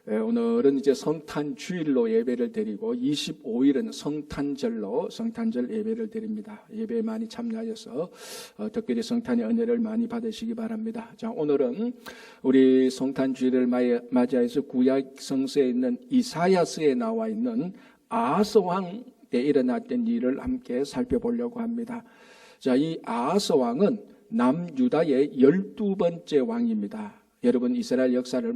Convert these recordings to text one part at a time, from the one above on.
오늘은 이제 성탄 주일로 예배를 드리고 25일은 성탄절로 성탄절 예배를 드립니다. 예배에 많이 참여하셔서 특별히 성탄의 은혜를 많이 받으시기 바랍니다. 자, 오늘은 우리 성탄 주일을 맞이해서 구약 성서에 있는 이사야서에 나와 있는 아하스 왕 때 일어났던 일을 함께 살펴보려고 합니다. 자, 이 아하스 왕은 남유다의 12번째 왕입니다. 여러분 이스라엘 역사를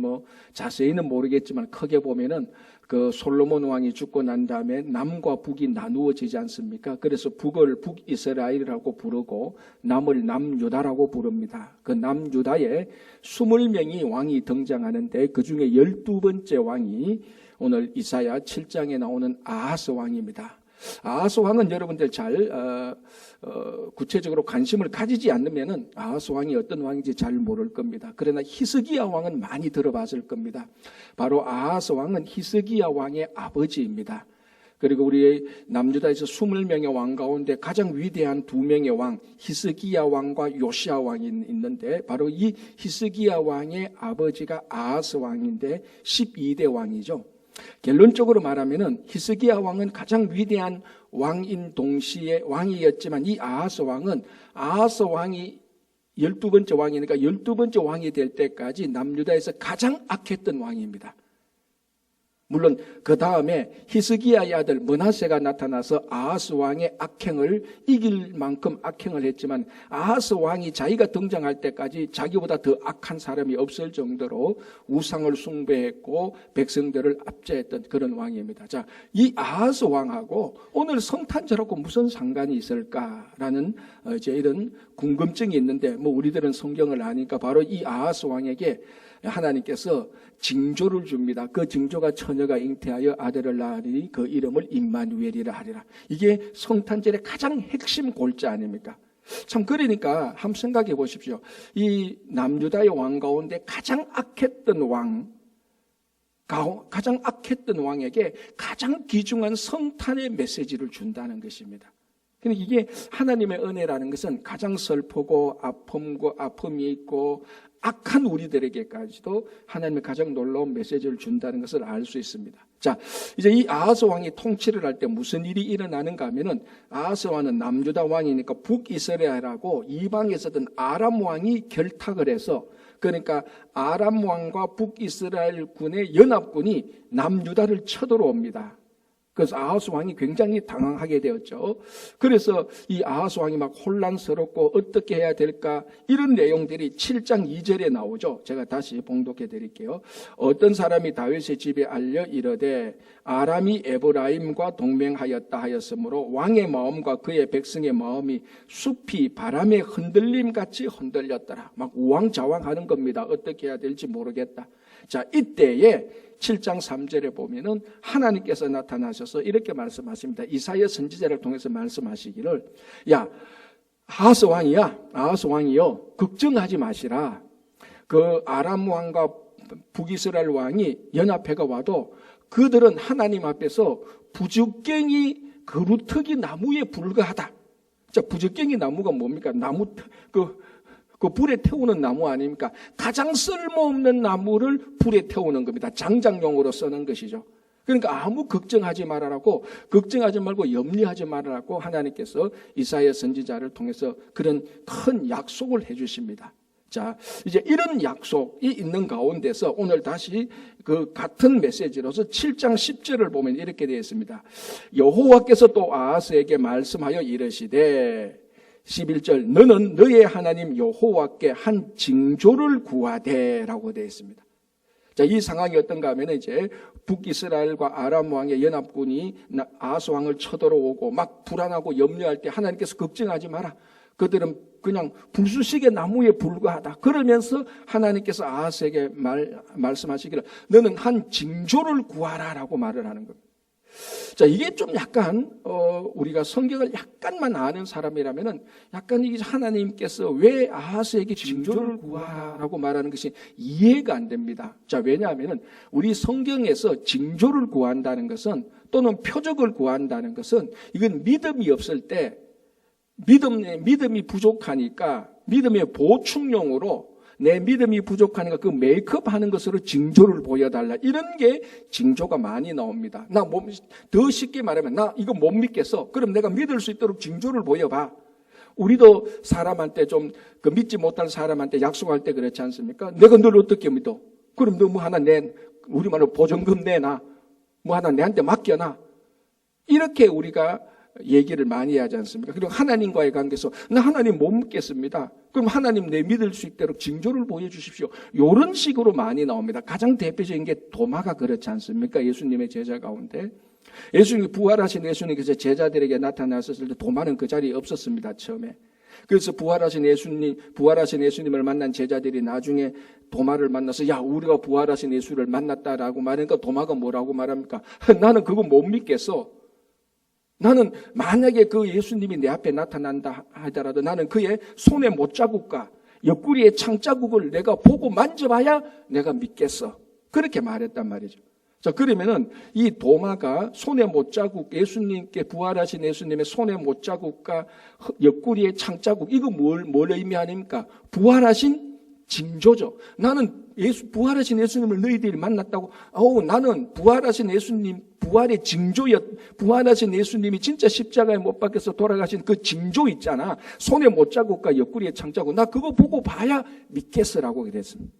자세히는 모르겠지만 크게 보면은 그 솔로몬 왕이 죽고 난 다음에 남과 북이 나누어지지 않습니까? 그래서 북을 북이스라엘이라고 부르고 남을 남유다라고 부릅니다. 그 남유다에 20명이 왕이 등장하는데 그 중에 12번째 왕이 오늘 이사야 7장에 나오는 아하스 왕입니다. 아하스 왕은 여러분들 잘 구체적으로 관심을 가지지 않으면은 아하스 왕이 어떤 왕인지 잘 모를 겁니다. 그러나 히스기야 왕은 많이 들어봤을 겁니다. 바로 아하스 왕은 히스기야 왕의 아버지입니다. 그리고 우리 남유다에서 20명의 왕 가운데 가장 위대한 2명의 왕 히스기야 왕과 요시야 왕이 있는데 바로 이 히스기야 왕의 아버지가 아하스 왕인데 12대 왕이죠. 결론적으로 말하면은 히스기야 왕은 가장 위대한 왕인 동시에 왕이었지만 이 아하스 왕은 아하스 왕이 12번째 왕이니까 12번째 왕이 될 때까지 남유다에서 가장 악했던 왕입니다. 물론 그 다음에 히스기야의 아들 므낫세가 나타나서 아하스 왕의 악행을 이길 만큼 악행을 했지만 아하스 왕이 자기가 등장할 때까지 자기보다 더 악한 사람이 없을 정도로 우상을 숭배했고 백성들을 압제했던 그런 왕입니다. 자, 이 아하스 왕하고 오늘 성탄절하고 무슨 상관이 있을까라는 이제 이런 궁금증이 있는데 우리들은 성경을 아니까 바로 이 아하스 왕에게 하나님께서 징조를 줍니다. 그 징조가 처녀가 잉태하여 아들을 낳으니 그 이름을 임마누엘이라 하리라. 이게 성탄절의 가장 핵심 골자 아닙니까? 참 그러니까 한번 생각해 보십시오. 이 남유다의 왕 가운데 가장 악했던 왕에게 가장 귀중한 성탄의 메시지를 준다는 것입니다. 그러니까 이게 하나님의 은혜라는 것은 가장 슬프고 아픔이 있고 악한 우리들에게까지도 하나님의 가장 놀라운 메시지를 준다는 것을 알 수 있습니다. 자, 이제 이 아하스 왕이 통치를 할 때 무슨 일이 일어나는가 하면은 아하스 왕은 남유다 왕이니까 북이스라엘하고 이방에 있었던 아람 왕이 결탁을 해서 그러니까 아람 왕과 북이스라엘 군의 연합군이 남유다를 쳐들어옵니다. 그래서 아하스 왕이 굉장히 당황하게 되었죠. 그래서 이 아하스 왕이 막 혼란스럽고 어떻게 해야 될까 이런 내용들이 7장 2절에 나오죠. 제가 다시 봉독해 드릴게요. 어떤 사람이 다윗의 집에 알려 이르되 아람이 에브라임과 동맹하였다 하였으므로 왕의 마음과 그의 백성의 마음이 숲이 바람에 흔들림같이 흔들렸더라. 막 우왕좌왕하는 겁니다. 어떻게 해야 될지 모르겠다. 자, 이때에 7장 3절에 보면은 하나님께서 나타나셔서 이렇게 말씀하십니다. 이사야 선지자를 통해서 말씀하시기를 야 아하스 왕이요 걱정하지 마시라. 그 아람 왕과 북이스라엘 왕이 연합해가 와도 그들은 하나님 앞에서 부적갱이 그루터기 나무에 불과하다. 자, 부적갱이 나무가 뭡니까? 그 불에 태우는 나무 아닙니까? 가장 쓸모없는 나무를 불에 태우는 겁니다. 장작용으로 쓰는 것이죠. 그러니까 아무 걱정하지 말아라고, 걱정하지 말고 염려하지 말아라고 하나님께서 이사야 선지자를 통해서 그런 큰 약속을 해주십니다. 자, 이제 이런 약속이 있는 가운데서 오늘 다시 그 같은 메시지로서 7장 10절을 보면 이렇게 되어 있습니다. 여호와께서 또 아하스에게 말씀하여 이르시되 11절 너는 너의 하나님 여호와께 한 징조를 구하되 라고 되어 있습니다. 자, 이 상황이 어떤가 하면 이제 북이스라엘과 아람 왕의 연합군이 아하스 왕을 쳐들어오고 막 불안하고 염려할 때 하나님께서 걱정하지 마라. 그들은 그냥 불쑤시개 나무에 불과하다. 그러면서 하나님께서 아하스에게 말씀하시기를 너는 한 징조를 구하라 라고 말을 하는 겁니다. 자, 이게 좀 약간 우리가 성경을 약간만 아는 사람이라면은 약간 이게 하나님께서 왜 아하스에게 징조를 구하라고 말하는 것이 이해가 안 됩니다. 자, 왜냐하면은 우리 성경에서 징조를 구한다는 것은 또는 표적을 구한다는 것은 이건 믿음이 없을 때 믿음이 부족하니까 믿음의 보충용으로 내 믿음이 부족하니까 그 메이크업 하는 것으로 징조를 보여달라. 이런 게 징조가 많이 나옵니다. 더 쉽게 말하면 나 이거 못 믿겠어. 그럼 내가 믿을 수 있도록 징조를 보여봐. 우리도 사람한테 그 믿지 못할 사람한테 약속할 때 그렇지 않습니까? 내가 널 어떻게 믿어? 그럼 너 뭐 하나 우리말로 보증금 내놔. 뭐 하나 내한테 맡겨놔. 이렇게 우리가 얘기를 많이 하지 않습니까? 그리고 하나님과의 관계에서 나 하나님 못 믿겠습니다. 그럼 하나님 내 믿을 수 있도록 징조를 보여주십시오. 이런 식으로 많이 나옵니다. 가장 대표적인 게 도마가 그렇지 않습니까? 예수님의 제자 가운데. 예수님이 부활하신 예수님께서 제자들에게 나타났을 때 도마는 그 자리에 없었습니다. 처음에. 그래서 부활하신 예수님을 만난 제자들이 나중에 도마를 만나서 야 우리가 부활하신 예수를 만났다라고 말하니까 도마가 뭐라고 말합니까? 나는 그거 못 믿겠어. 나는 만약에 그 예수님이 내 앞에 나타난다 하더라도 나는 그의 손의 못자국과 옆구리의 창자국을 내가 보고 만져봐야 내가 믿겠어. 그렇게 말했단 말이죠. 자, 그러면은 이 도마가 손의 못자국, 예수님께 부활하신 예수님의 손의 못자국과 옆구리의 창자국, 이거 뭘 의미하니까? 부활하신 징조죠. 나는 부활하신 예수님을 너희들이 만났다고, 나는 부활하신 예수님, 부활의 부활하신 예수님이 진짜 십자가에 못 박혀서 돌아가신 그 징조 있잖아. 손의 못자국과 옆구리의 창자국. 나 그거 보고 봐야 믿겠어라고 그랬습니다.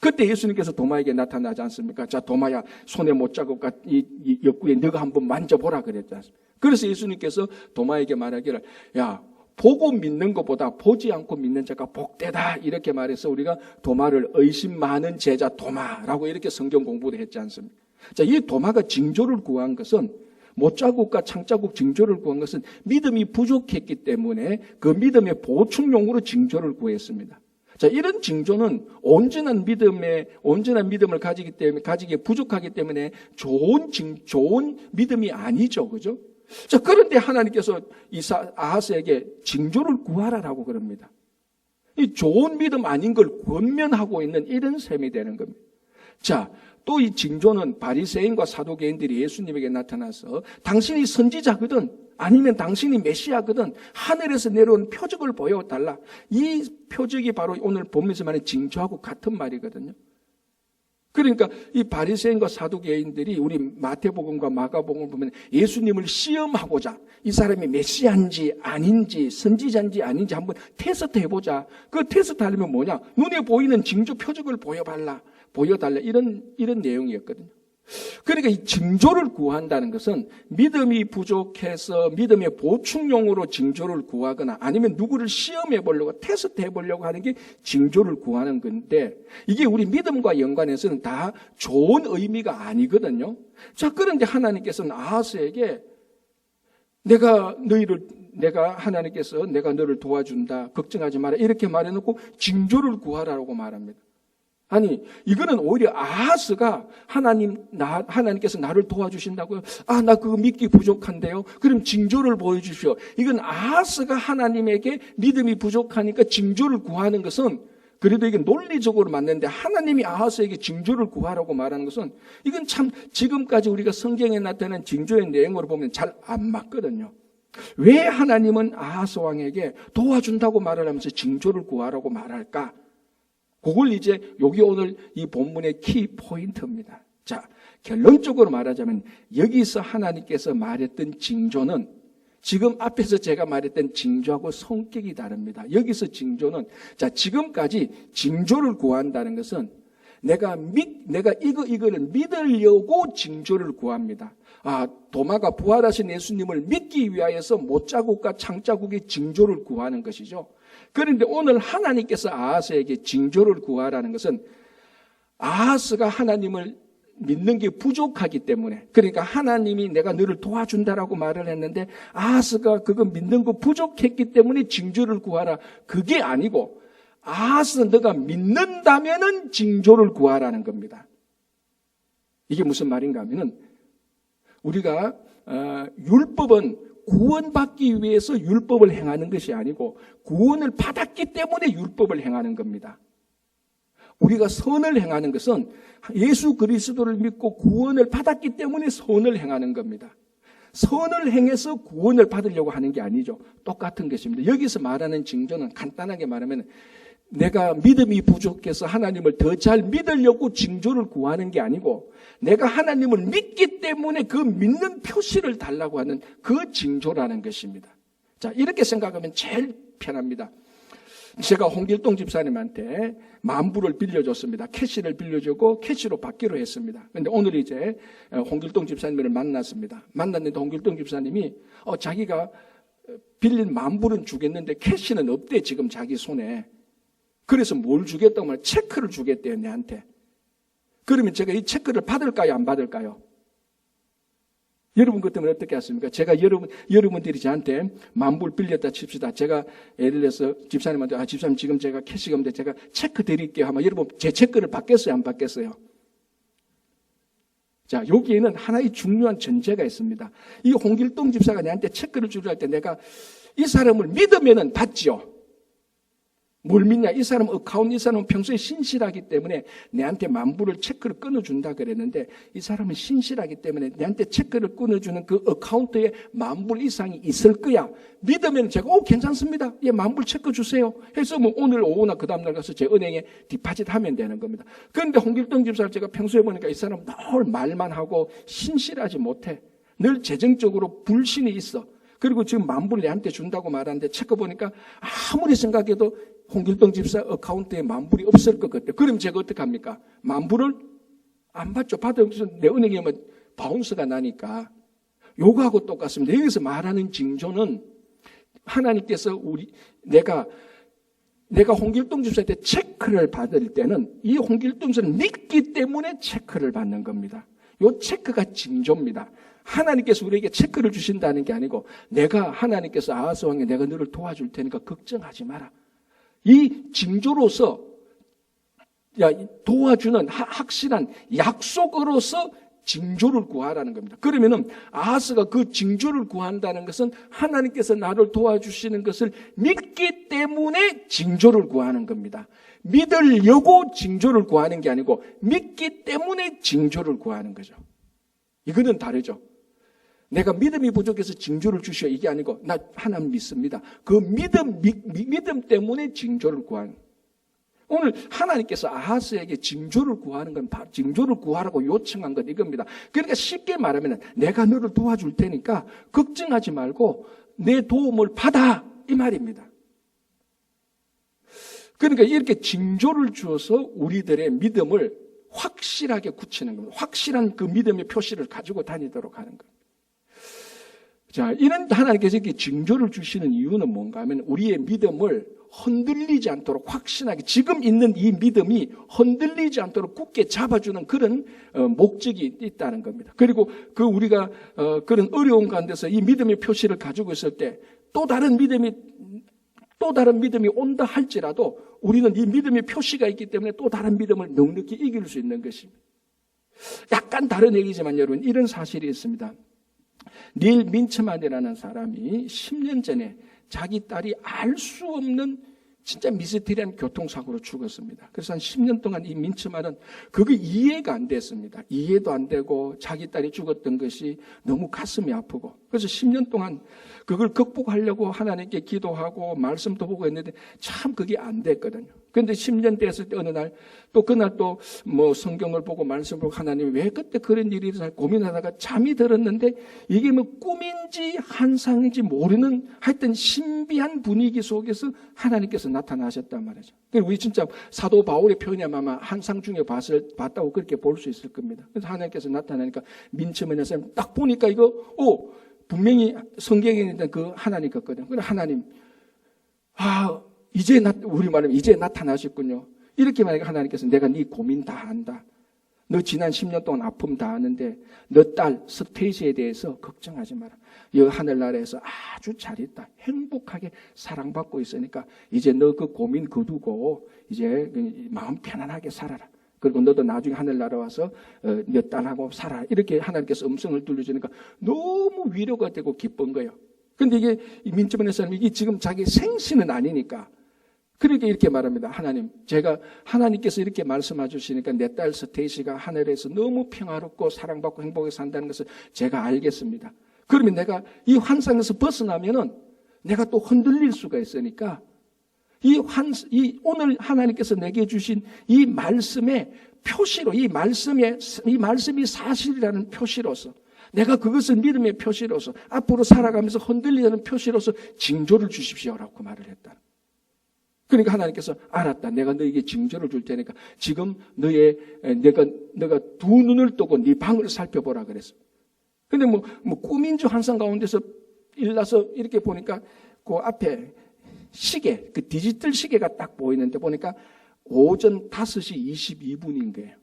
그때 예수님께서 도마에게 나타나지 않습니까? 자, 도마야, 손의 못자국과 이 옆구리에 너가 한번 만져보라 그랬지 않습니까? 그래서 예수님께서 도마에게 말하기를, 야, 보고 믿는 것보다 보지 않고 믿는 자가 복되다. 이렇게 말해서 우리가 도마를 의심 많은 제자 도마라고 이렇게 성경 공부를 했지 않습니까? 자, 이 도마가 징조를 구한 것은 못자국과 창자국 징조를 구한 것은 믿음이 부족했기 때문에 그 믿음의 보충용으로 징조를 구했습니다. 자, 이런 징조는 온전한 믿음을 가지기 부족하기 때문에 좋은 믿음이 아니죠. 그죠? 자, 그런데 하나님께서 아하스에게 징조를 구하라라고 그럽니다. 이 좋은 믿음 아닌 걸 권면하고 있는 이런 셈이 되는 겁니다. 자, 또 이 징조는 바리새인과 사두개인들이 예수님에게 나타나서 당신이 선지자거든 아니면 당신이 메시아거든 하늘에서 내려온 표적을 보여달라. 이 표적이 바로 오늘 본문에서 말하는 징조하고 같은 말이거든요. 그러니까 이 바리새인과 사두개인들이 우리 마태복음과 마가복음을 보면 예수님을 시험하고자 이 사람이 메시아인지 아닌지 선지자인지 아닌지 한번 테스트 해보자. 그 테스트 하려면 뭐냐? 눈에 보이는 징조 표적을 보여달라 이런 내용이었거든요. 그러니까 이 징조를 구한다는 것은 믿음이 부족해서 믿음의 보충용으로 징조를 구하거나 아니면 누구를 시험해 보려고 테스트해 보려고 하는 게 징조를 구하는 건데 이게 우리 믿음과 연관해서는 다 좋은 의미가 아니거든요. 자, 그런데 하나님께서는 아하스에게 하나님께서 내가 너를 도와준다. 걱정하지 마라. 이렇게 말해놓고 징조를 구하라고 말합니다. 아니, 이거는 오히려 아하스가 하나님께서 나를 도와주신다고요? 나 그거 믿기 부족한데요? 그럼 징조를 보여주십시오. 이건 아하스가 하나님에게 믿음이 부족하니까 징조를 구하는 것은 그래도 이게 논리적으로 맞는데 하나님이 아하스에게 징조를 구하라고 말하는 것은 이건 참 지금까지 우리가 성경에 나타난 징조의 내용으로 보면 잘 안 맞거든요. 왜 하나님은 아하스 왕에게 도와준다고 말을 하면서 징조를 구하라고 말할까? 그걸 이제 여기 오늘 이 본문의 키 포인트입니다. 자, 결론적으로 말하자면 여기서 하나님께서 말했던 징조는 지금 앞에서 제가 말했던 징조하고 성격이 다릅니다. 여기서 징조는 지금까지 징조를 구한다는 것은 내가 이거를 믿으려고 징조를 구합니다. 도마가 부활하신 예수님을 믿기 위하여서 못자국과 창자국의 징조를 구하는 것이죠. 그런데 오늘 하나님께서 아하스에게 징조를 구하라는 것은 아하스가 하나님을 믿는 게 부족하기 때문에 그러니까 하나님이 내가 너를 도와준다라고 말을 했는데 아하스가 그거 믿는 거 부족했기 때문에 징조를 구하라. 그게 아니고 아하스 너가 믿는다면은 징조를 구하라는 겁니다. 이게 무슨 말인가 하면은 우리가 율법은 구원받기 위해서 율법을 행하는 것이 아니고 구원을 받았기 때문에 율법을 행하는 겁니다. 우리가 선을 행하는 것은 예수 그리스도를 믿고 구원을 받았기 때문에 선을 행하는 겁니다. 선을 행해서 구원을 받으려고 하는 게 아니죠. 똑같은 것입니다. 여기서 말하는 징조는 간단하게 말하면 내가 믿음이 부족해서 하나님을 더 잘 믿으려고 징조를 구하는 게 아니고 내가 하나님을 믿기 때문에 그 믿는 표시를 달라고 하는 그 징조라는 것입니다. 자, 이렇게 생각하면 제일 편합니다. 제가 홍길동 집사님한테 만불을 빌려줬습니다. 캐시를 빌려주고 캐시로 받기로 했습니다. 그런데 오늘 이제 홍길동 집사님을 만났습니다. 만났는데 홍길동 집사님이 자기가 빌린 만불은 주겠는데 캐시는 없대, 지금 자기 손에. 그래서 뭘 주겠다고 말해? 체크를 주겠대요, 내한테. 그러면 제가 이 체크를 받을까요, 안 받을까요? 여러분 같으면 어떻게 하십니까? 제가 여러분들이 저한테 만불 빌렸다 칩시다. 제가 예를 들어서 집사님한테 집사님 지금 제가 캐시가 없는데 제가 체크 드릴게요 하면 여러분 제 체크를 받겠어요, 안 받겠어요? 자, 여기에는 하나의 중요한 전제가 있습니다. 이 홍길동 집사가 내한테 체크를 주려 할 때 내가 이 사람을 믿으면은 받지요. 뭘 믿냐? 이 사람 어카운트, 이 사람은 평소에 신실하기 때문에 내한테 만불을 체크를 끊어준다 그랬는데 이 사람은 신실하기 때문에 내한테 체크를 끊어주는 그 어카운트에 만불 이상이 있을 거야. 믿으면 제가 괜찮습니다. 예, 만불 체크 주세요. 해서 뭐 오늘 오후나 그 다음날 가서 제 은행에 디파짓 하면 되는 겁니다. 그런데 홍길동 집사를 제가 평소에 보니까 이 사람 늘 말만 하고 신실하지 못해. 늘 재정적으로 불신이 있어. 그리고 지금 만불 내한테 준다고 말하는데 체크 보니까 아무리 생각해도 홍길동 집사 어카운트에 만불이 없을 것 같아요. 그럼 제가 어떻게 합니까? 만불을 안 받죠. 받으면 내 은행에 바운스가 나니까. 요거하고 똑같습니다. 여기서 말하는 징조는 하나님께서 내가 홍길동 집사한테 체크를 받을 때는 이 홍길동 집사를 믿기 때문에 체크를 받는 겁니다. 요 체크가 징조입니다. 하나님께서 우리에게 체크를 주신다는 게 아니고 내가 하나님께서 아하스 왕에 내가 너를 도와줄 테니까 걱정하지 마라. 이 징조로서 도와주는 확실한 약속으로서 징조를 구하라는 겁니다. 그러면은 아하스가 그 징조를 구한다는 것은 하나님께서 나를 도와주시는 것을 믿기 때문에 징조를 구하는 겁니다. 믿으려고 징조를 구하는 게 아니고 믿기 때문에 징조를 구하는 거죠. 이거는 다르죠. 내가 믿음이 부족해서 징조를 주시오 이게 아니고 나 하나님 믿습니다. 그 믿음 때문에 징조를 구하는. 오늘 하나님께서 아하스에게 징조를 구하는 건 바로 징조를 구하라고 요청한 건 이겁니다. 그러니까 쉽게 말하면 내가 너를 도와줄 테니까 걱정하지 말고 내 도움을 받아 이 말입니다. 그러니까 이렇게 징조를 주어서 우리들의 믿음을 확실하게 굳히는 겁니다. 확실한 그 믿음의 표시를 가지고 다니도록 하는 겁니다. 자, 이런 하나님께서 이렇게 징조를 주시는 이유는 뭔가 하면 우리의 믿음을 흔들리지 않도록 확신하게 지금 있는 이 믿음이 흔들리지 않도록 굳게 잡아주는 그런 목적이 있다는 겁니다. 그리고 우리가 그런 어려운 가운데서 이 믿음의 표시를 가지고 있을 때 또 다른 믿음이 온다 할지라도 우리는 이 믿음의 표시가 있기 때문에 또 다른 믿음을 넉넉히 이길 수 있는 것입니다. 약간 다른 얘기지만 여러분 이런 사실이 있습니다. 닐 민츠만이라는 사람이 10년 전에 자기 딸이 알 수 없는 진짜 미스테리한 교통사고로 죽었습니다. 그래서 한 10년 동안 이 민츠만은 그게 이해가 안 됐습니다. 이해도 안 되고 자기 딸이 죽었던 것이 너무 가슴이 아프고 그래서 10년 동안 그걸 극복하려고 하나님께 기도하고 말씀도 보고 했는데 참 그게 안 됐거든요. 그런데 10년 됐을 때 어느 날 또 그날 또 뭐 성경을 보고 말씀을 보고 하나님이 왜 그때 그런 일이 일어나 고민하다가 잠이 들었는데 이게 뭐 꿈인지 환상인지 모르는 하여튼 신비한 분위기 속에서 하나님께서 나타나셨단 말이죠. 우리 진짜 사도 바울의 표현이 아마 환상 중에 봤다고 그렇게 볼 수 있을 겁니다. 그래서 하나님께서 나타나니까 민츠만의 사람 딱 보니까 이거 분명히 성경에 있는 그 하나님 같거든요. 그래 하나님 이제 우리 말하면 이제 나타나셨군요. 이렇게 말하니까 하나님께서 내가 네 고민 다 안다. 너 지난 10년 동안 아픔 다 아는데 너 딸 스테이시에 대해서 걱정하지 마라. 이 하늘나라에서 아주 잘했다. 행복하게 사랑받고 있으니까 이제 너 그 고민 거두고 이제 마음 편안하게 살아라. 그리고 너도 나중에 하늘나라 와서 너 딸하고 살아. 이렇게 하나님께서 음성을 들려주니까 너무 위로가 되고 기쁜 거예요. 근데 이게 민츠만의 사람이 이게 지금 자기 생신은 아니니까 그렇게 이렇게 말합니다. 하나님, 제가 하나님께서 이렇게 말씀해 주시니까 내 딸 스테이시가 하늘에서 너무 평화롭고 사랑받고 행복하게 산다는 것을 제가 알겠습니다. 그러면 내가 이 환상에서 벗어나면은 내가 또 흔들릴 수가 있으니까 오늘 하나님께서 내게 주신 이 말씀의 표시로, 이 말씀이 사실이라는 표시로서, 내가 그것을 믿음의 표시로서, 앞으로 살아가면서 흔들리는 표시로서 징조를 주십시오라고 말을 했다. 그러니까 하나님께서 알았다. 내가 너에게 징조를 줄 테니까 지금 내가 두 눈을 뜨고 네 방을 살펴보라 그랬어. 근데 꿈인 줄 환상 가운데서 일어나서 이렇게 보니까 그 앞에 시계, 그 디지털 시계가 딱 보이는데 보니까 오전 5시 22분인 거예요.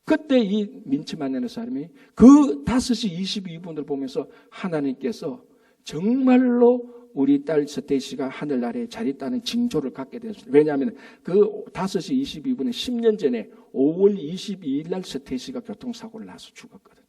그때 이 민치만내는 사람이 그 5시 22분을 보면서 하나님께서 정말로 우리 딸 서태희씨가 하늘나라에 잘 있다는 징조를 갖게 되었습니다. 왜냐하면 그 5시 22분에 10년 전에 5월 22일 날 서태희씨가 교통사고를 나서 죽었거든.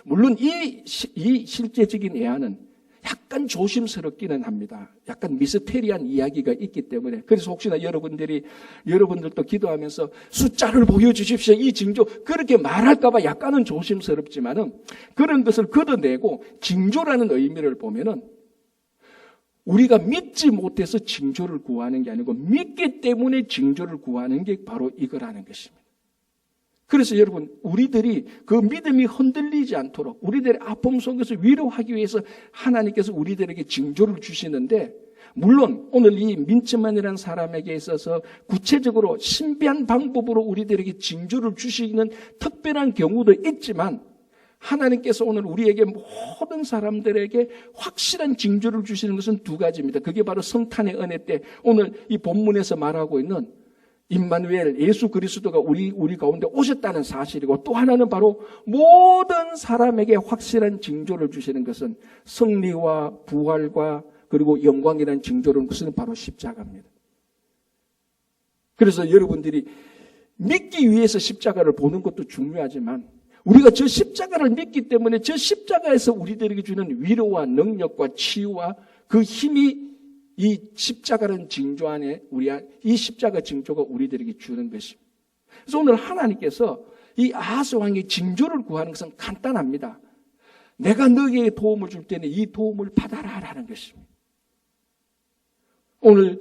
물론 이 실제적인 애안은 약간 조심스럽기는 합니다. 약간 미스테리한 이야기가 있기 때문에. 그래서 혹시나 여러분들도 기도하면서 숫자를 보여주십시오. 이 징조. 그렇게 말할까봐 약간은 조심스럽지만은 그런 것을 걷어내고 징조라는 의미를 보면은 우리가 믿지 못해서 징조를 구하는 게 아니고 믿기 때문에 징조를 구하는 게 바로 이거라는 것입니다. 그래서 여러분, 우리들이 그 믿음이 흔들리지 않도록 우리들의 아픔 속에서 위로하기 위해서 하나님께서 우리들에게 징조를 주시는데, 물론 오늘 이 민츠만이라는 사람에게 있어서 구체적으로 신비한 방법으로 우리들에게 징조를 주시는 특별한 경우도 있지만, 하나님께서 오늘 우리에게 모든 사람들에게 확실한 징조를 주시는 것은 두 가지입니다. 그게 바로 성탄의 은혜 때 오늘 이 본문에서 말하고 있는 임마누엘, 예수 그리스도가 우리 가운데 오셨다는 사실이고, 또 하나는 바로 모든 사람에게 확실한 징조를 주시는 것은 승리와 부활과 그리고 영광이라는 징조를 그것은 바로 십자가입니다. 그래서 여러분들이 믿기 위해서 십자가를 보는 것도 중요하지만 우리가 저 십자가를 믿기 때문에 저 십자가에서 우리들에게 주는 위로와 능력과 치유와 그 힘이 이 십자가라는 징조 안에 이 십자가 징조가 우리들에게 주는 것입니다. 그래서 오늘 하나님께서 이 아하스 왕의 징조를 구하는 것은 간단합니다. 내가 너에게 도움을 줄 때는 이 도움을 받아라라는 것입니다. 오늘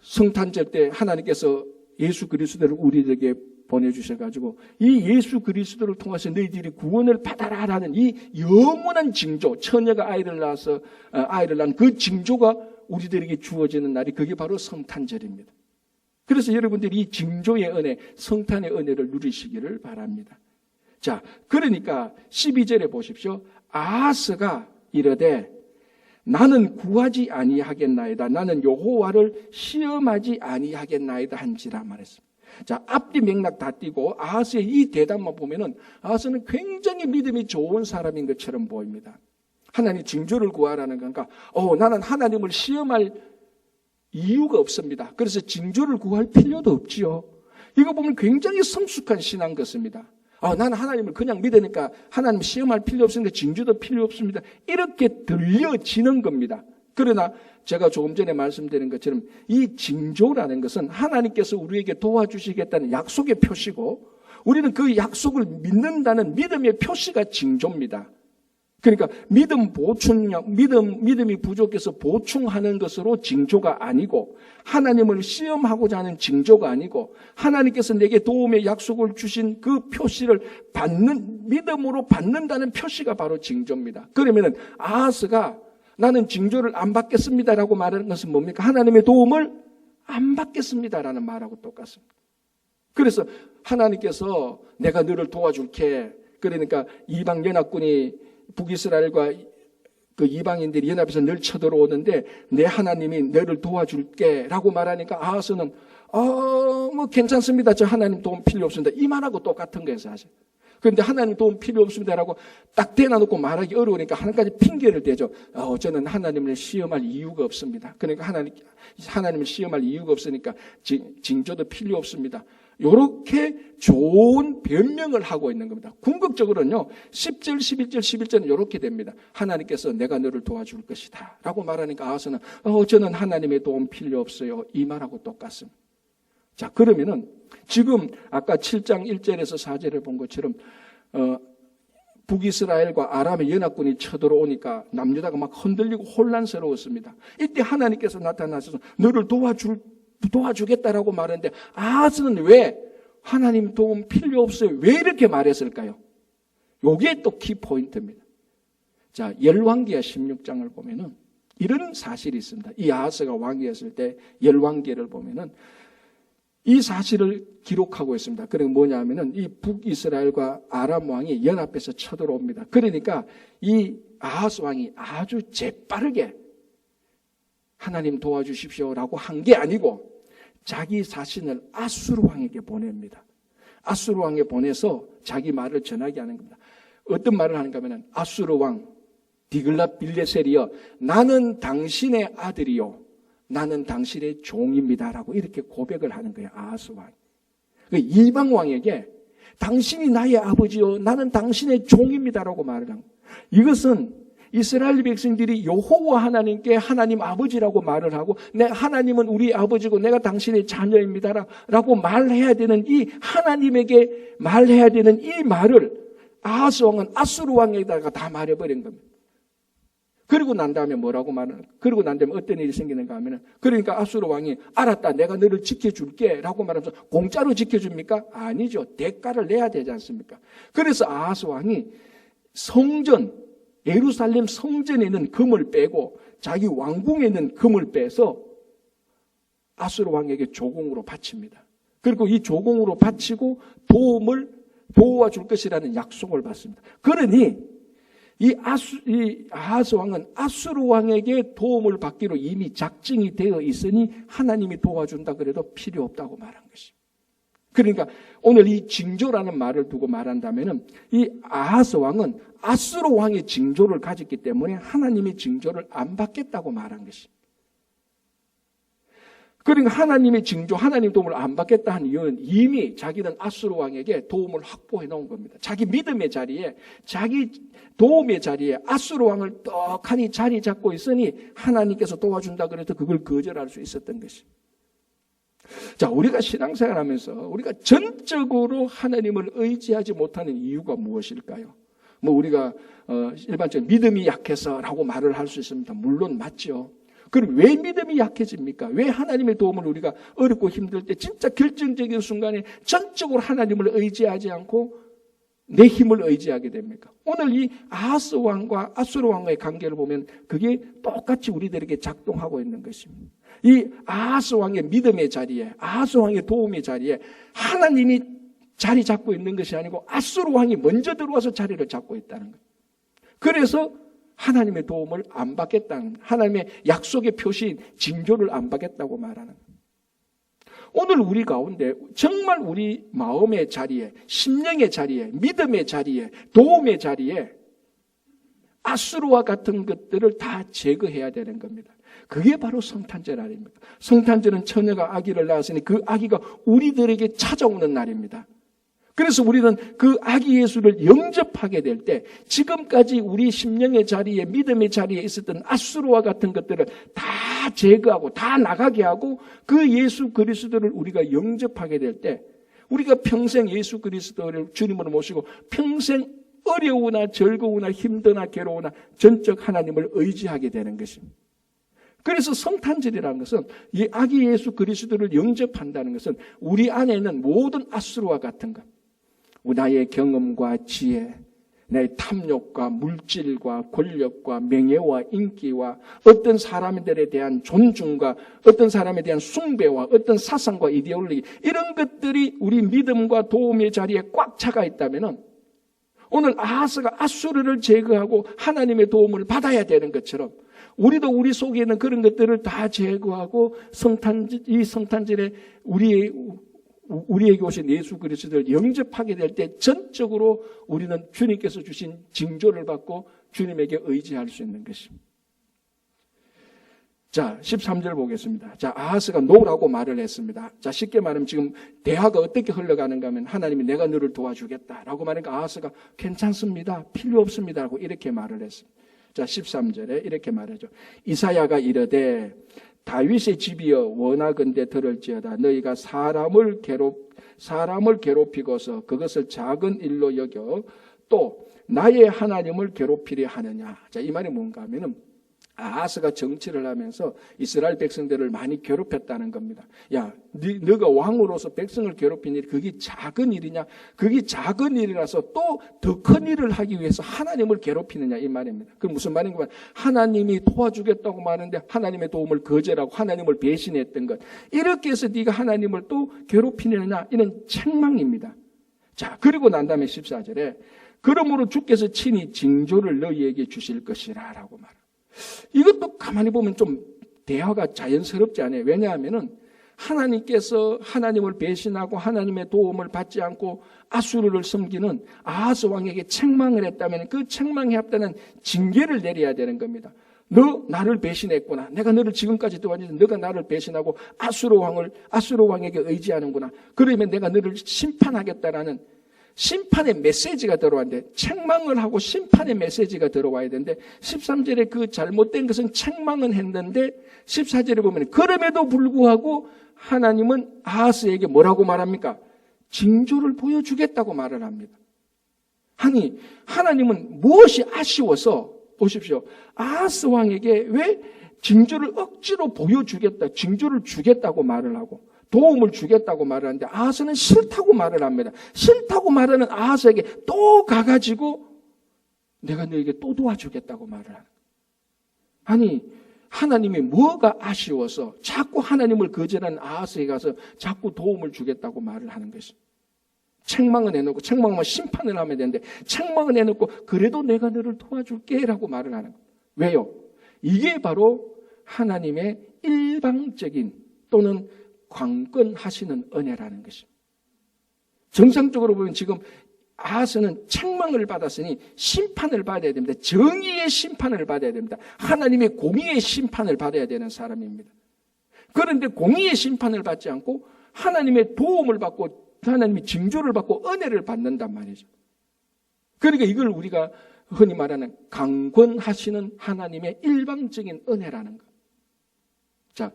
성탄절 때 하나님께서 예수 그리스도를 우리들에게 보내주셔가지고 이 예수 그리스도를 통해서 너희들이 구원을 받아라라는 이 영원한 징조, 처녀가 아이를 낳은 그 징조가 우리들에게 주어지는 날이 그게 바로 성탄절입니다. 그래서 여러분들이 이 징조의 은혜, 성탄의 은혜를 누리시기를 바랍니다. 자, 그러니까 12절에 보십시오. 아하스가 이르되 나는 구하지 아니하겠나이다. 나는 여호와를 시험하지 아니하겠나이다 한지라 말했습니다. 자, 앞뒤 맥락 다 띄고 아하스의 이 대답만 보면은 아하스는 굉장히 믿음이 좋은 사람인 것처럼 보입니다. 하나님 징조를 구하라는 건가? 나는 하나님을 시험할 이유가 없습니다. 그래서 징조를 구할 필요도 없지요. 이거 보면 굉장히 성숙한 신앙 같습니다. 나는 하나님을 그냥 믿으니까 하나님 시험할 필요 없으니까 징조도 필요 없습니다. 이렇게 들려지는 겁니다. 그러나 제가 조금 전에 말씀드린 것처럼 이 징조라는 것은 하나님께서 우리에게 도와주시겠다는 약속의 표시고 우리는 그 약속을 믿는다는 믿음의 표시가 징조입니다. 그러니까 믿음이 부족해서 보충하는 것으로 징조가 아니고 하나님을 시험하고자 하는 징조가 아니고 하나님께서 내게 도움의 약속을 주신 그 표시를 믿음으로 받는다는 표시가 바로 징조입니다. 그러면은 아하스가 나는 징조를 안 받겠습니다라고 말하는 것은 뭡니까? 하나님의 도움을 안 받겠습니다라는 말하고 똑같습니다. 그래서 하나님께서 내가 너를 도와줄게. 그러니까 이방 연합군이 북이스라엘과 그 이방인들이 연합해서 늘 쳐들어오는데 내 하나님이 너를 도와줄게 라고 말하니까 아하스는 괜찮습니다. 저 하나님 도움 필요 없습니다. 이 말하고 똑같은 거예요 사실. 그런데 하나님 도움 필요 없습니다라고 딱 대놔놓고 말하기 어려우니까 한 가지 핑계를 대죠. 저는 하나님을 시험할 이유가 없습니다. 그러니까 하나님을 시험할 이유가 없으니까 징조도 필요 없습니다. 이렇게 좋은 변명을 하고 있는 겁니다. 궁극적으로는요. 10절, 11절, 11절은 이렇게 됩니다. 하나님께서 내가 너를 도와줄 것이다 라고 말하니까 아하스는 저는 하나님의 도움 필요 없어요. 이 말하고 똑같습니다. 자, 그러면은 지금 아까 7장 1절에서 4절을 본 것처럼 북이스라엘과 아람의 연합군이 쳐들어오니까 남유다가 막 흔들리고 혼란스러웠습니다. 이때 하나님께서 나타나셔서 너를 도와주겠다라고 말했는데 아하스는 왜 하나님 도움 필요 없어요? 왜 이렇게 말했을까요? 요게 또 키포인트입니다. 자, 열왕기하 16장을 보면은 이런 사실이 있습니다. 이 아하스가 왕이었을 때 열왕기를 보면은 이 사실을 기록하고 있습니다. 그리고 뭐냐면은 이 북이스라엘과 아람 왕이 연합해서 쳐들어옵니다. 그러니까 이 아하스 왕이 아주 재빠르게 하나님 도와주십시오라고 한 게 아니고 자기 자신을 아수르 왕에게 보냅니다. 아수르 왕에 보내서 자기 말을 전하게 하는 겁니다. 어떤 말을 하는가 하면 아수르 왕 디글랏 빌레셀이여 나는 당신의 아들이요 나는 당신의 종입니다라고 이렇게 고백을 하는 거예요. 아하스 왕. 이방 왕에게 당신이 나의 아버지요 나는 당신의 종입니다라고 말을 한 거예요. 이것은 이스라엘 백성들이 여호와 하나님께 하나님 아버지라고 말을 하고 하나님은 우리 아버지고 내가 당신의 자녀입니다라고 말해야 되는 이 하나님에게 말해야 되는 이 말을 아하스 왕은 아수르 왕에다가 다 말해버린 겁니다. 그리고 난 다음에 뭐라고 말하는? 그리고 난 다음에 어떤 일이 생기는가 하면은 그러니까 아수르 왕이 알았다 내가 너를 지켜줄게라고 말하면서 공짜로 지켜줍니까? 아니죠. 대가를 내야 되지 않습니까? 그래서 아하스 왕이 성전 예루살렘 성전에 있는 금을 빼고 자기 왕궁에 있는 금을 빼서 아수르 왕에게 조공으로 바칩니다. 그리고 이 조공으로 바치고 도와줄 것이라는 약속을 받습니다. 그러니 이 아하스 왕은 아수르 왕에게 도움을 받기로 이미 작정이 되어 있으니 하나님이 도와준다 그래도 필요 없다고 말한 것입니다. 그러니까 오늘 이 징조라는 말을 두고 말한다면은 이 아하스 왕은 아수르 왕의 징조를 가졌기 때문에 하나님의 징조를 안 받겠다고 말한 것입니다. 그러니까 하나님의 징조, 하나님 도움을 안 받겠다 한 이유는 이미 자기는 아수르 왕에게 도움을 확보해 놓은 겁니다. 자기 믿음의 자리에, 자기 도움의 자리에 아수르 왕을 떡하니 자리 잡고 있으니 하나님께서 도와준다 그래서 그걸 거절할 수 있었던 것입니다. 자, 우리가 신앙생활 하면서 우리가 전적으로 하나님을 의지하지 못하는 이유가 무엇일까요? 우리가 일반적으로 믿음이 약해서라고 말을 할 수 있습니다. 물론 맞죠. 그럼 왜 믿음이 약해집니까? 왜 하나님의 도움을 우리가 어렵고 힘들 때 진짜 결정적인 순간에 전적으로 하나님을 의지하지 않고 내 힘을 의지하게 됩니까? 오늘 이 아하스 왕과 아수르 왕과의 관계를 보면 그게 똑같이 우리들에게 작동하고 있는 것입니다. 이 아하스 왕의 믿음의 자리에, 아하스 왕의 도움의 자리에 하나님이 자리 잡고 있는 것이 아니고 아수르 왕이 먼저 들어와서 자리를 잡고 있다는 거예요. 그래서 하나님의 도움을 안 받겠다는, 하나님의 약속의 표시인 징조를 안 받겠다고 말하는 거예요. 오늘 우리 가운데 정말 우리 마음의 자리에, 심령의 자리에, 믿음의 자리에, 도움의 자리에 아수르와 같은 것들을 다 제거해야 되는 겁니다. 그게 바로 성탄절 아닙니까? 성탄절은 처녀가 아기를 낳았으니 그 아기가 우리들에게 찾아오는 날입니다. 그래서 우리는 그 아기 예수를 영접하게 될 때 지금까지 우리 심령의 자리에 믿음의 자리에 있었던 아수르와 같은 것들을 다 제거하고 다 나가게 하고 그 예수 그리스도를 우리가 영접하게 될 때 우리가 평생 예수 그리스도를 주님으로 모시고 평생 어려우나 즐거우나 힘드나 괴로우나 전적 하나님을 의지하게 되는 것입니다. 그래서 성탄절이라는 것은 이 아기 예수 그리스도를 영접한다는 것은 우리 안에 있는 모든 아수르와 같은 것, 나의 경험과 지혜, 내 탐욕과 물질과 권력과 명예와 인기와 어떤 사람들에 대한 존중과 어떤 사람에 대한 숭배와 어떤 사상과 이데올로기 이런 것들이 우리 믿음과 도움의 자리에 꽉 차가 있다면 오늘 아하스가 아수르를 제거하고 하나님의 도움을 받아야 되는 것처럼 우리도 우리 속에 있는 그런 것들을 다 제거하고 이 성탄절에 우리에게 오신 예수 그리스도를 영접하게 될 때 전적으로 우리는 주님께서 주신 징조를 받고 주님에게 의지할 수 있는 것입니다. 자, 13절 보겠습니다. 자, 아하스가 노라고 말을 했습니다. 자, 쉽게 말하면 지금 대화가 어떻게 흘러가는가 하면 하나님이 내가 너를 도와주겠다라고 말하니까 아하스가 괜찮습니다. 필요 없습니다라고 이렇게 말을 했습니다. 자, 13절에 이렇게 말하죠. 이사야가 이르되 다윗의 집이여 원하건대 들을지어다. 너희가 사람을 괴롭히고서 그것을 작은 일로 여겨 또 나의 하나님을 괴롭히려 하느냐. 자, 이 말이 뭔가 하면은 아하스가 정치를 하면서 이스라엘 백성들을 많이 괴롭혔다는 겁니다. 야, 너가 왕으로서 백성을 괴롭힌 일이 그게 작은 일이냐? 그게 작은 일이라서 또 더 큰 일을 하기 위해서 하나님을 괴롭히느냐 이 말입니다. 그럼 무슨 말인가? 하나님이 도와주겠다고 말하는데 하나님의 도움을 거절하고 하나님을 배신했던 것. 이렇게 해서 네가 하나님을 또 괴롭히느냐? 이런 책망입니다. 자, 그리고 난 다음에 14절에 그러므로 주께서 친히 징조를 너희에게 주실 것이라 라고 말합니다. 이것도 가만히 보면 좀 대화가 자연스럽지 않아요. 왜냐하면은 하나님께서 하나님을 배신하고 하나님의 도움을 받지 않고 아수르를 섬기는 아하스 왕에게 책망을 했다면 그 책망에 합당한 징계를 내려야 되는 겁니다. 너 나를 배신했구나. 내가 너를 지금까지 도와줬는데 너가 나를 배신하고 아수르 왕에게 의지하는구나. 그러면 내가 너를 심판하겠다라는 심판의 메시지가 들어왔는데 책망을 하고 심판의 메시지가 들어와야 되는데 13절에 그 잘못된 것은 책망은 했는데 14절에 보면 그럼에도 불구하고 하나님은 아하스에게 뭐라고 말합니까? 징조를 보여주겠다고 말을 합니다. 아니 하나님은 무엇이 아쉬워서 보십시오. 아하스 왕에게 왜 징조를 억지로 보여주겠다, 징조를 주겠다고 말을 하고 도움을 주겠다고 말을 하는데 아하스는 싫다고 말을 합니다. 싫다고 말하는 아하스에게 또 가가지고 내가 너에게 또 도와주겠다고 말을 하는 거예요. 아니 하나님이 뭐가 아쉬워서 자꾸 하나님을 거절하는 아하스에 가서 자꾸 도움을 주겠다고 말을 하는 것입니다. 책망은 해놓고 책망하면 심판을 하면 되는데 책망은 해놓고 그래도 내가 너를 도와줄게 라고 말을 하는 거예요. 왜요? 이게 바로 하나님의 일방적인 또는 강권하시는 은혜라는 것입니다. 정상적으로 보면 지금 아하스는 책망을 받았으니 심판을 받아야 됩니다. 정의의 심판을 받아야 됩니다. 하나님의 공의의 심판을 받아야 되는 사람입니다. 그런데 공의의 심판을 받지 않고 하나님의 도움을 받고 하나님의 징조를 받고 은혜를 받는단 말이죠. 그러니까 이걸 우리가 흔히 말하는 강권하시는 하나님의 일방적인 은혜라는 것. 자,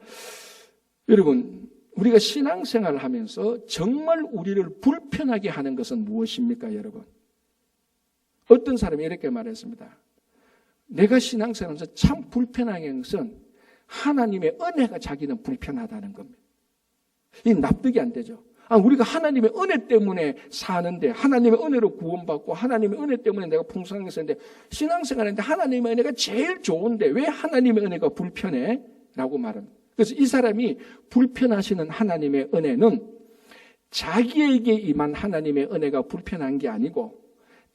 여러분 우리가 신앙생활을 하면서 정말 우리를 불편하게 하는 것은 무엇입니까, 여러분? 어떤 사람이 이렇게 말했습니다. 내가 신앙생활하면서 참 불편하게 하는 것은 하나님의 은혜가 자기는 불편하다는 겁니다. 이 납득이 안 되죠. 우리가 하나님의 은혜 때문에 사는데 하나님의 은혜로 구원받고 하나님의 은혜 때문에 내가 풍성하게 사는데 신앙생활하는데 하나님의 은혜가 제일 좋은데 왜 하나님의 은혜가 불편해? 라고 말합니다. 그래서 이 사람이 불편하시는 하나님의 은혜는 자기에게 임한 하나님의 은혜가 불편한 게 아니고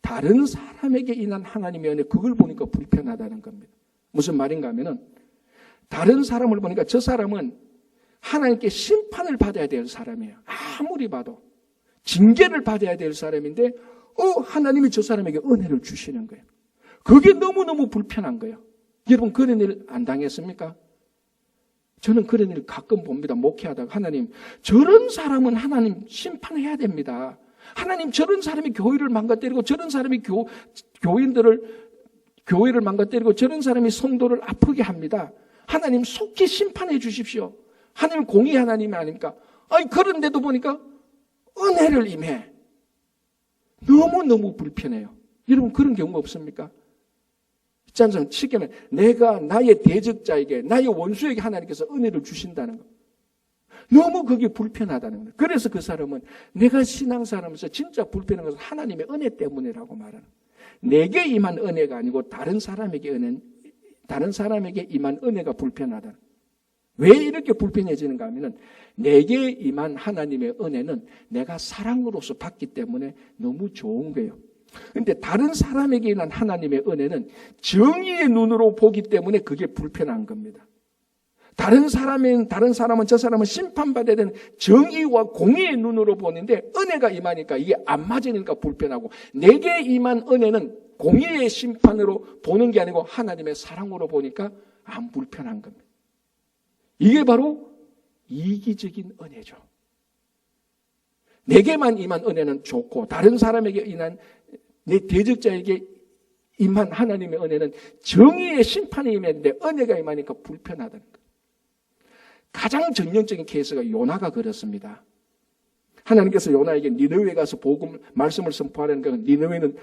다른 사람에게 임한 하나님의 은혜 그걸 보니까 불편하다는 겁니다. 무슨 말인가 하면은 다른 사람을 보니까 저 사람은 하나님께 심판을 받아야 될 사람이에요. 아무리 봐도 징계를 받아야 될 사람인데 하나님이 저 사람에게 은혜를 주시는 거예요. 그게 너무너무 불편한 거예요. 여러분 그런 일 안 당했습니까? 저는 그런 일 가끔 봅니다. 목회하다가 하나님 저런 사람은 하나님 심판해야 됩니다. 하나님 저런 사람이 교회를 망가뜨리고 저런 사람이 교회를 망가뜨리고 저런 사람이 성도를 아프게 합니다. 하나님 속히 심판해 주십시오. 하나님 공의 하나님이 아닙니까? 그런데도 보니까 은혜를 임해. 너무너무 불편해요. 여러분 그런 경우 없습니까? 짠 쉽게 말해 내가 나의 대적자에게 나의 원수에게 하나님께서 은혜를 주신다는 것. 너무 그게 불편하다는 거예요. 그래서 그 사람은 내가 신앙생활하면서 진짜 불편한 것은 하나님의 은혜 때문이라고 말하는 거예요. 내게 임한 은혜가 아니고 다른 사람에게 임한 은혜가 불편하다는 거예요. 왜 이렇게 불편해지는가 하면은 내게 임한 하나님의 은혜는 내가 사랑으로서 받기 때문에 너무 좋은 거예요. 그런데 다른 사람에게 임한 하나님의 은혜는 정의의 눈으로 보기 때문에 그게 불편한 겁니다. 다른 사람은 저 사람은 심판받아야 되는 정의와 공의의 눈으로 보는데 은혜가 임하니까 이게 안 맞으니까 불편하고 내게 임한 은혜는 공의의 심판으로 보는 게 아니고 하나님의 사랑으로 보니까 안 불편한 겁니다. 이게 바로 이기적인 은혜죠. 내게만 임한 은혜는 좋고 다른 사람에게 임한 내 대적자에게 임한 하나님의 은혜는 정의의 심판이 임했는데 은혜가 임하니까 불편하다는 거예요. 가장 전형적인 케이스가 요나가 그렇습니다. 하나님께서 요나에게 니느웨에 가서 말씀을 선포하라는 건 니느웨는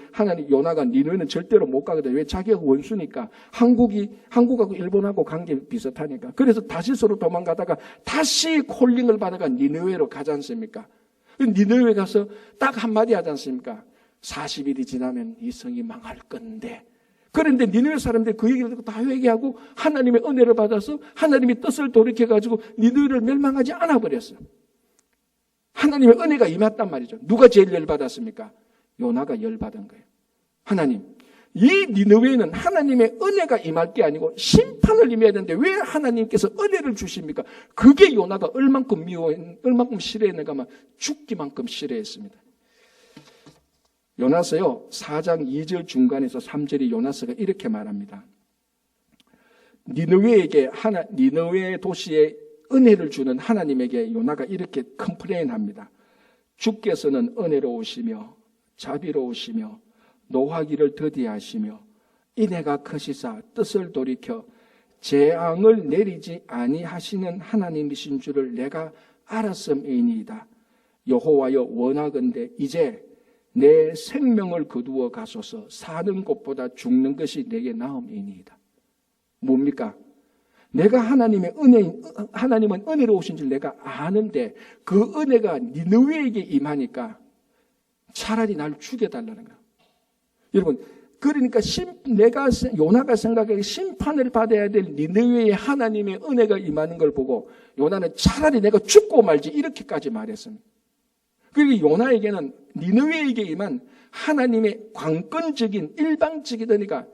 요나가 니느웨는 절대로 못 가거든. 왜? 자기가 원수니까. 한국하고 일본하고 관계 비슷하니까. 그래서 다시스로 도망가다가 다시 콜링을 받아가 니느웨로 가지 않습니까? 니느웨 가서 딱 한마디 하지 않습니까? 40일이 지나면 이 성이 망할 건데. 그런데 니느웨 사람들이 그 얘기를 듣고 다 회개하고 하나님의 은혜를 받아서 하나님의 뜻을 돌이켜가지고 니느웨를 멸망하지 않아 버렸어요. 하나님의 은혜가 임했단 말이죠. 누가 제일 열받았습니까? 요나가 열받은 거예요. 하나님, 이 니느웨는 하나님의 은혜가 임할 게 아니고 심판을 임해야 되는데 왜 하나님께서 은혜를 주십니까? 그게 요나가 얼만큼 싫어했는가 하면 죽기만큼 싫어했습니다. 요나서요 4장 2절 중간에서 3절이 요나서가 이렇게 말합니다. 니느웨 도시에 은혜를 주는 하나님에게 요나가 이렇게 컴플레인합니다. 주께서는 은혜로우시며 자비로우시며 노하기를 더디하시며 인애가 크시사 뜻을 돌이켜 재앙을 내리지 아니하시는 하나님이신 줄을 내가 알았음이니이다. 여호와여 원하건대 이제 내 생명을 거두어 가소서. 사는 것보다 죽는 것이 내게 나음이니이다. 뭡니까? 내가 하나님은 은혜로우신 줄 내가 아는데 그 은혜가 니느웨에게 임하니까 차라리 날 죽여달라는 거야. 여러분, 그러니까 요나가 생각하기에 심판을 받아야 될 니느웨의 하나님의 은혜가 임하는 걸 보고 요나는 차라리 내가 죽고 말지 이렇게까지 말했습니다. 그리고 요나에게는 니느웨에게 임한 하나님의 관건적인 일방적이더니까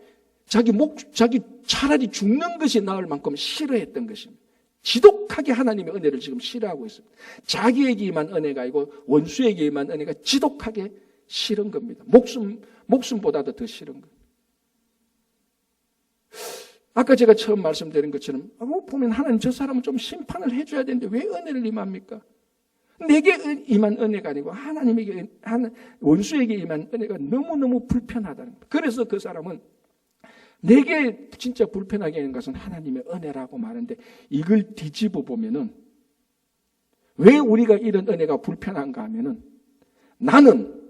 자기 차라리 죽는 것이 나을 만큼 싫어했던 것입니다. 지독하게 하나님의 은혜를 지금 싫어하고 있습니다. 자기에게 임한 은혜가 아니고 원수에게 임한 은혜가 지독하게 싫은 겁니다. 목숨보다도 더 싫은 겁니다. 아까 제가 처음 말씀드린 것처럼 보면 하나님 저 사람은 좀 심판을 해줘야 되는데 왜 은혜를 임합니까? 내게 임한 은혜가 아니고 원수에게 임한 은혜가 너무너무 불편하다는 거예요. 그래서 그 사람은 내게 진짜 불편하게 하는 것은 하나님의 은혜라고 말하는데 이걸 뒤집어 보면은 왜 우리가 이런 은혜가 불편한가 하면은 나는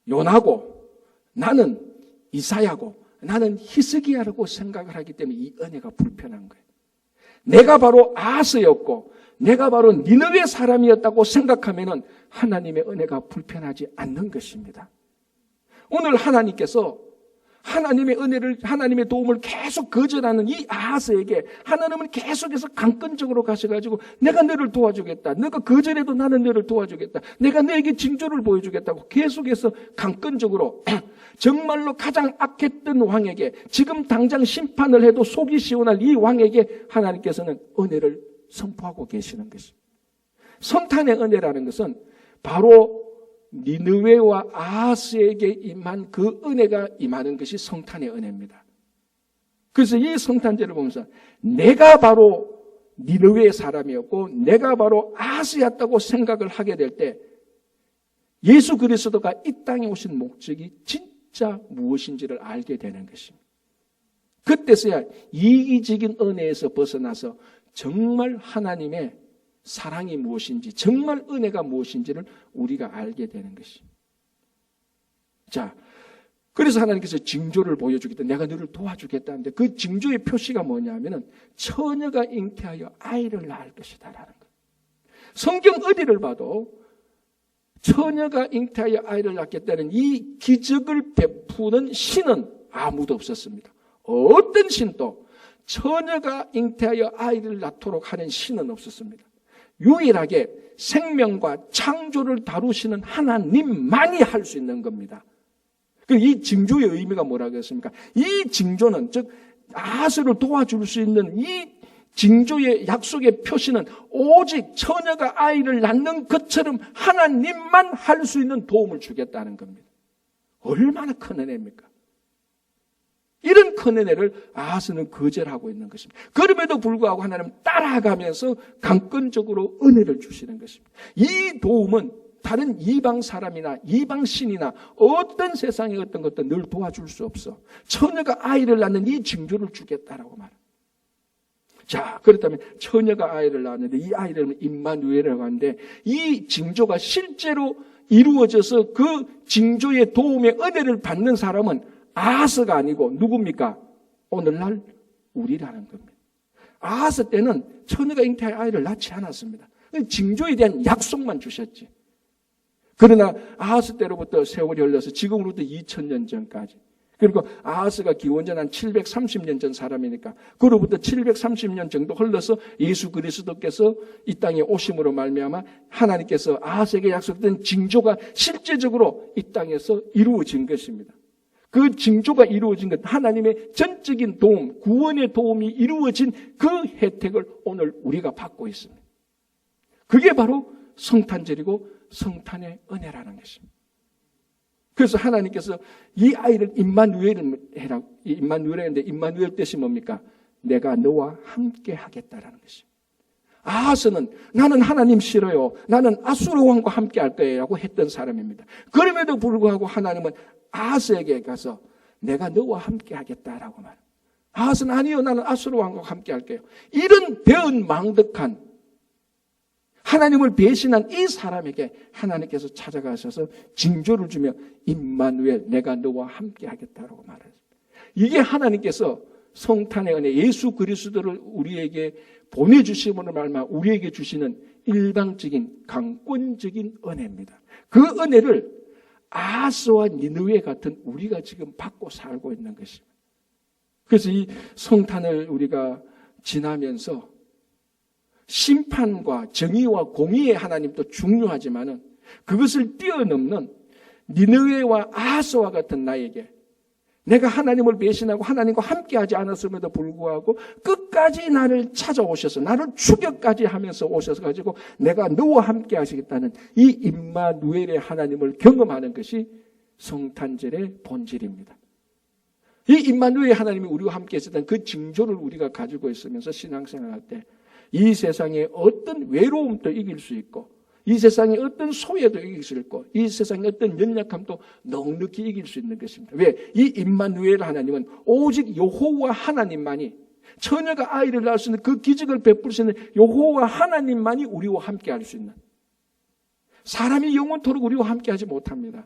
요나고 나는 이사야고 나는 히스기야라고 생각을 하기 때문에 이 은혜가 불편한 거예요. 내가 바로 아하스였고 내가 바로 니느웨 사람이었다고 생각하면은 하나님의 은혜가 불편하지 않는 것입니다. 오늘 하나님께서 하나님의 은혜를, 하나님의 도움을 계속 거절하는 이 아하스에게 하나님은 계속해서 강권적으로 가셔가지고 내가 너를 도와주겠다. 너가 거절해도 나는 너를 도와주겠다. 내가 너에게 징조를 보여주겠다고 계속해서 강권적으로 정말로 가장 악했던 왕에게 지금 당장 심판을 해도 속이 시원할 이 왕에게 하나님께서는 은혜를 선포하고 계시는 것입니다. 선탄의 은혜라는 것은 바로 니느웨와 아하스에게 임한 그 은혜가 임하는 것이 성탄의 은혜입니다. 그래서 이 성탄절을 보면서 내가 바로 니느웨의 사람이었고 내가 바로 아하스였다고 생각을 하게 될 때 예수 그리스도가 이 땅에 오신 목적이 진짜 무엇인지를 알게 되는 것입니다. 그때서야 이기적인 은혜에서 벗어나서 정말 하나님의 사랑이 무엇인지, 정말 은혜가 무엇인지를 우리가 알게 되는 것입니다. 자, 그래서 하나님께서 징조를 보여주겠다. 내가 너를 도와주겠다는데 그 징조의 표시가 뭐냐면은 처녀가 잉태하여 아이를 낳을 것이다라는 거예요. 성경 어디를 봐도 처녀가 잉태하여 아이를 낳겠다는 이 기적을 베푸는 신은 아무도 없었습니다. 어떤 신도 처녀가 잉태하여 아이를 낳도록 하는 신은 없었습니다. 유일하게 생명과 창조를 다루시는 하나님만이 할 수 있는 겁니다. 이 징조의 의미가 뭐라고 했습니까? 이 징조는 즉 아하스를 도와줄 수 있는 이 징조의 약속의 표시는 오직 처녀가 아이를 낳는 것처럼 하나님만 할 수 있는 도움을 주겠다는 겁니다. 얼마나 큰 은혜입니까? 이런 큰 은혜를 아하스는 거절하고 있는 것입니다. 그럼에도 불구하고 하나님은 따라가면서 강권적으로 은혜를 주시는 것입니다. 이 도움은 다른 이방 사람이나 이방 신이나 어떤 세상의 어떤 것도 늘 도와줄 수 없어. 처녀가 아이를 낳는 이 징조를 주겠다라고 말합니다. 자, 그렇다면 처녀가 아이를 낳았는데 이 아이를 임마누엘이라고 하는데 이 징조가 실제로 이루어져서 그 징조의 도움의 은혜를 받는 사람은 아하스가 아니고 누굽니까? 오늘날 우리라는 겁니다. 아하스 때는 처녀가 잉태할 아이를 낳지 않았습니다. 징조에 대한 약속만 주셨지. 그러나 아하스 때로부터 세월이 흘러서 지금으로부터 2000년 전까지, 그리고 아하스가 기원전 한 730년 전 사람이니까 그로부터 730년 정도 흘러서 예수 그리스도께서 이 땅에 오심으로 말미암아 하나님께서 아하스에게 약속된 징조가 실제적으로 이 땅에서 이루어진 것입니다. 그 징조가 이루어진 것, 하나님의 전적인 도움, 구원의 도움이 이루어진 그 혜택을 오늘 우리가 받고 있습니다. 그게 바로 성탄절이고 성탄의 은혜라는 것입니다. 그래서 하나님께서 이 아이를 임마누엘을 해라. 임마누엘인데 임마누엘 뜻이 뭡니까? 내가 너와 함께 하겠다라는 것입니다. 아하스는 나는 하나님 싫어요. 나는 아수르 왕과 함께 할 거예요. 라고 했던 사람입니다. 그럼에도 불구하고 하나님은 아하스에게 가서 내가 너와 함께 하겠다라고 말합니다. 아하스는 아니요. 나는 아수르 왕과 함께 할게요. 이런 배은망덕한 하나님을 배신한 이 사람에게 하나님께서 찾아가셔서 징조를 주며 임마누엘 내가 너와 함께 하겠다라고 말했습니다. 이게 하나님께서 성탄의 은혜 예수 그리스도를 우리에게 보내주심으로 말미암아 우리에게 주시는 일방적인 강권적인 은혜입니다. 그 은혜를 아하스와 니느웨 같은 우리가 지금 받고 살고 있는 것입니다. 그래서 이 성탄을 우리가 지나면서 심판과 정의와 공의의 하나님도 중요하지만은 그것을 뛰어넘는 니느웨와 아하스와 같은 나에게 내가 하나님을 배신하고 하나님과 함께하지 않았음에도 불구하고 끝까지 나를 찾아오셔서 나를 추격까지 하면서 오셔서 가지고 내가 너와 함께 하시겠다는 이 임마누엘의 하나님을 경험하는 것이 성탄절의 본질입니다. 이 임마누엘의 하나님이 우리와 함께 했었던 그 징조를 우리가 가지고 있으면서 신앙생활할 때 이 세상에 어떤 외로움도 이길 수 있고 이 세상에 어떤 소외도 이길 수 있고 이 세상에 어떤 연약함도 넉넉히 이길 수 있는 것입니다. 왜? 이 임마누엘 하나님은 오직 여호와 하나님만이 처녀가 아이를 낳을 수 있는 그 기적을 베풀 수 있는 여호와 하나님만이 우리와 함께 할 수 있는 사람이 영원토록 우리와 함께 하지 못합니다.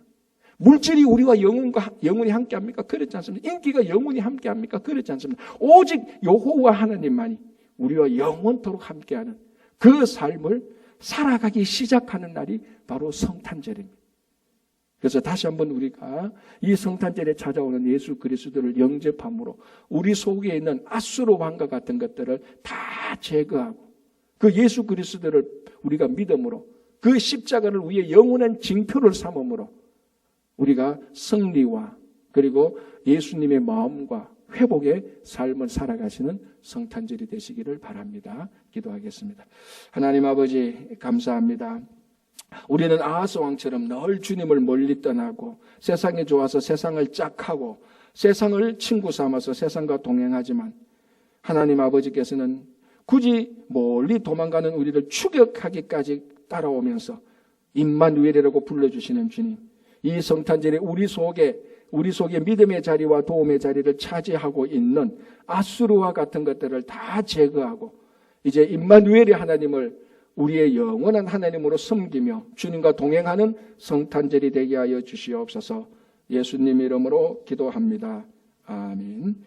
물질이 우리와 영원히 함께 합니까? 그렇지 않습니다. 인기가 영원히 함께 합니까? 그렇지 않습니다. 오직 여호와 하나님만이 우리와 영원토록 함께하는 그 삶을 살아가기 시작하는 날이 바로 성탄절입니다. 그래서 다시 한번 우리가 이 성탄절에 찾아오는 예수 그리스도를 영접함으로 우리 속에 있는 아수르 왕과 같은 것들을 다 제거하고 그 예수 그리스도를 우리가 믿음으로 그 십자가를 위해 영원한 징표를 삼음으로 우리가 승리와 그리고 예수님의 마음과 회복의 삶을 살아가시는 성탄절이 되시기를 바랍니다. 기도하겠습니다. 하나님 아버지 감사합니다. 우리는 아하스 왕처럼 늘 주님을 멀리 떠나고 세상에 좋아서 세상을 짝하고 세상을 친구 삼아서 세상과 동행하지만 하나님 아버지께서는 굳이 멀리 도망가는 우리를 추격하기까지 따라오면서 임마누엘이라고 불러주시는 주님, 이 성탄절에 우리 속에 믿음의 자리와 도움의 자리를 차지하고 있는 아수르와 같은 것들을 다 제거하고 이제 임마누엘의 하나님을 우리의 영원한 하나님으로 섬기며 주님과 동행하는 성탄절이 되게 하여 주시옵소서. 예수님 이름으로 기도합니다. 아멘.